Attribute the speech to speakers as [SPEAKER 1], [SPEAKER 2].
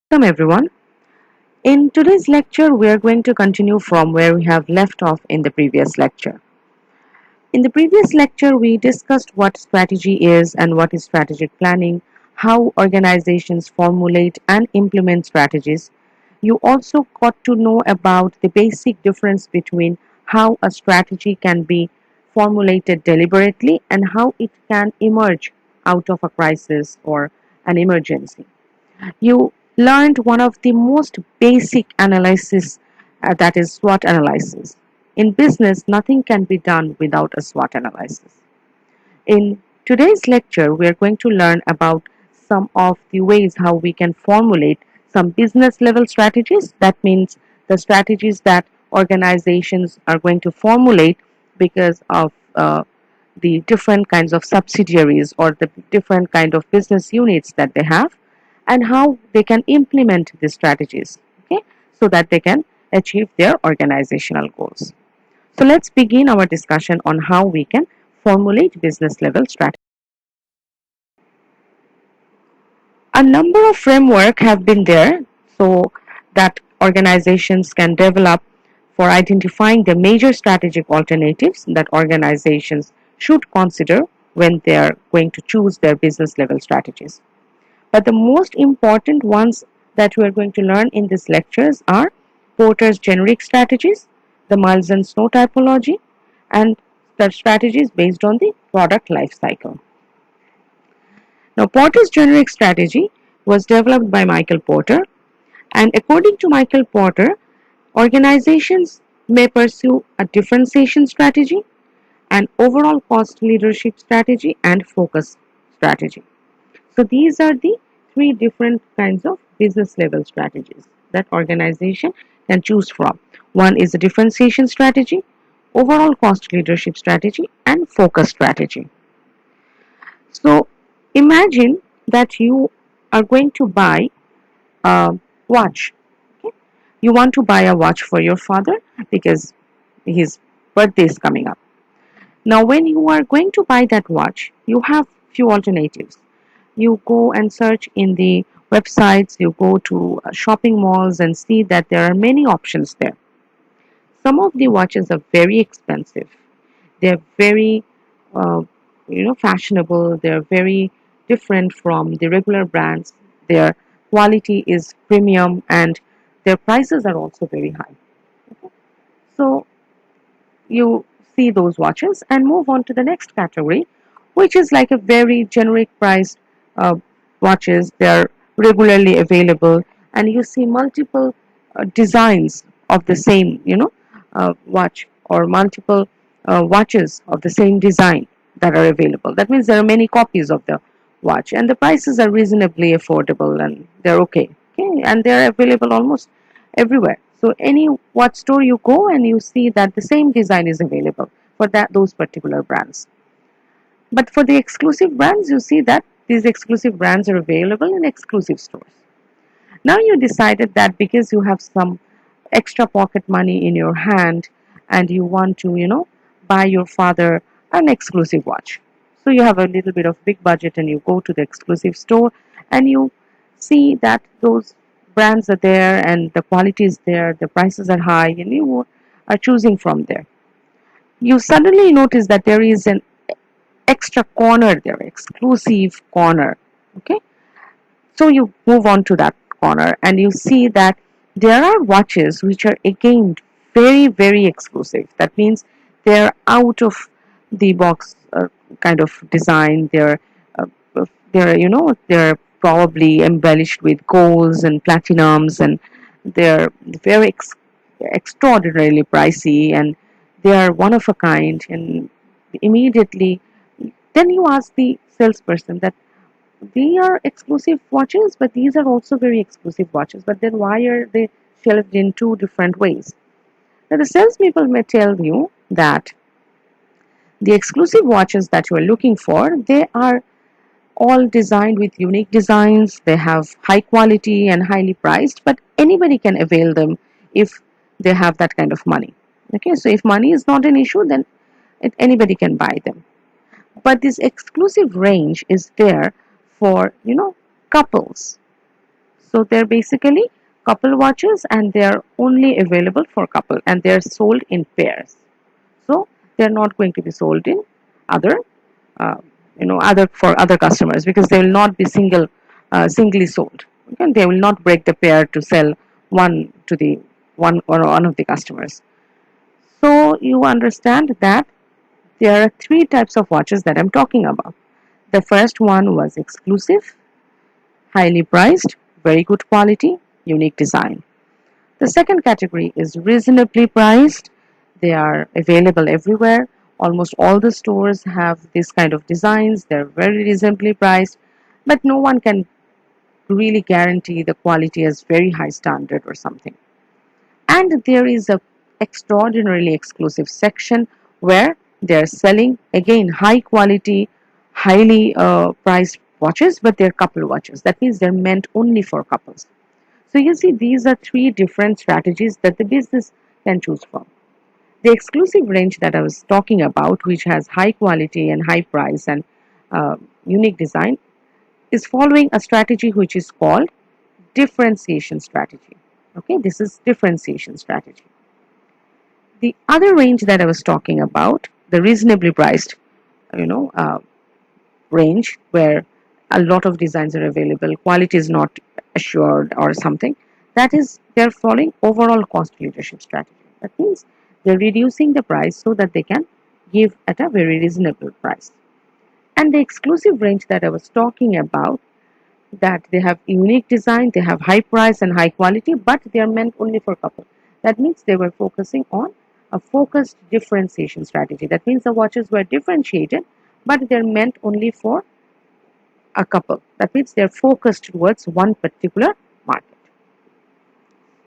[SPEAKER 1] Welcome everyone. In today's lecture, we are going to continue from where we have left off in the previous lecture. In the previous lecture, we discussed what strategy is and what is strategic planning, how organizations formulate and implement strategies. You also got to know about the basic difference between how a strategy can be formulated deliberately and how it can emerge out of a crisis or an emergency. You learned one of the most basic analysis, that is SWOT analysis. In business, nothing can be done without a SWOT analysis. In today's lecture, we are going to learn about some of the ways how we can formulate some business level strategies. That means the strategies that organizations are going to formulate because of the different kinds of subsidiaries or the different kind of business units that they have, and how they can implement these strategies, okay, so that they can achieve their organizational goals. So let's begin our discussion on how we can formulate business level strategy. A number of framework have been there so that organizations can develop for identifying the major strategic alternatives that organizations should consider when they are going to choose their business level strategies. But the most important ones that we are going to learn in these lectures are Porter's generic strategies, the Miles and Snow typology, and the strategies based on the product life cycle. Now, Porter's generic strategy was developed by Michael Porter, and according to Michael Porter, organizations may pursue a differentiation strategy, an overall cost leadership strategy, and focus strategy. So these are the three different kinds of business level strategies that organization can choose from. One is a differentiation strategy, overall cost leadership strategy, and focus strategy. So imagine that you are going to buy a watch. Okay? You want to buy a watch for your father because his birthday is coming up. Now, when you are going to buy that watch, you have few alternatives. You go and search in the websites, you go to shopping malls and see that there are many options there. Some of the watches are very expensive. They're very, uh, fashionable. They're very different from the regular brands. Their quality is premium, and their prices are also very high. So you see those watches and move on to the next category, which is like a very generic priced uh, watches. They're regularly available, and you see multiple designs of the same, watch, or multiple watches of the same design that are available. That means there are many copies of the watch, and the prices are reasonably affordable, and they're okay. Okay, and they're available almost everywhere. So any watch store you go and you see that the same design is available for that those particular brands. But for the exclusive brands, you see that these exclusive brands are available in exclusive stores. Now you decided that because you have some extra pocket money in your hand and you want to, buy your father an exclusive watch. So you have a little bit of big budget and you go to the exclusive store and you see that those brands are there and the quality is there, the prices are high, and you are choosing from there. You suddenly notice that there is an extra corner there, exclusive corner. Okay, so you move on to that corner and you see that there are watches which are again very, very exclusive. That means they're out of the box kind of design. Uh, they're probably embellished with golds and platinums, and they're very extraordinarily pricey, and they are one of a kind. And immediately, then you ask the salesperson that they are exclusive watches, but these are also very exclusive watches. But then why are they shelved in two different ways? Now, the salespeople may tell you that the exclusive watches that you are looking for, they are all designed with unique designs. They have high quality and highly priced, but anybody can avail them if they have that kind of money. Okay, so if money is not an issue, then anybody can buy them. But this exclusive range is there for couples. So they're basically couple watches and they are only available for couple and they are sold in pairs. So they're not going to be sold in other, uh, other for other customers because they will not be singly sold. Okay? They will not break the pair to sell one to the one of the customers. So you understand that there are three types of watches that I'm talking about. The first one was exclusive, highly priced, very good quality, unique design. The second category is reasonably priced. They are available everywhere. Almost all the stores have this kind of designs. They're very reasonably priced, but no one can really guarantee the quality as very high standard or something. And there is a extraordinarily exclusive section where they're selling again high quality, highly priced watches, but they're couple watches. That means they're meant only for couples. So you see, these are three different strategies that the business can choose from. The exclusive range that I was talking about, which has high quality and high price and uh, unique design, is following a strategy which is called differentiation strategy. Okay, this is differentiation strategy. The other range that I was talking about, the reasonably priced, you know, uh, range where a lot of designs are available, quality is not assured or something. That is, they're following overall cost leadership strategy. That means they're reducing the price so that they can give at a very reasonable price. And the exclusive range that I was talking about, that they have unique design, they have high price and high quality, but they are meant only for couple. That means they were focusing on a focused differentiation strategy. That means the watches were differentiated, but they're meant only for a couple. That means they're focused towards one particular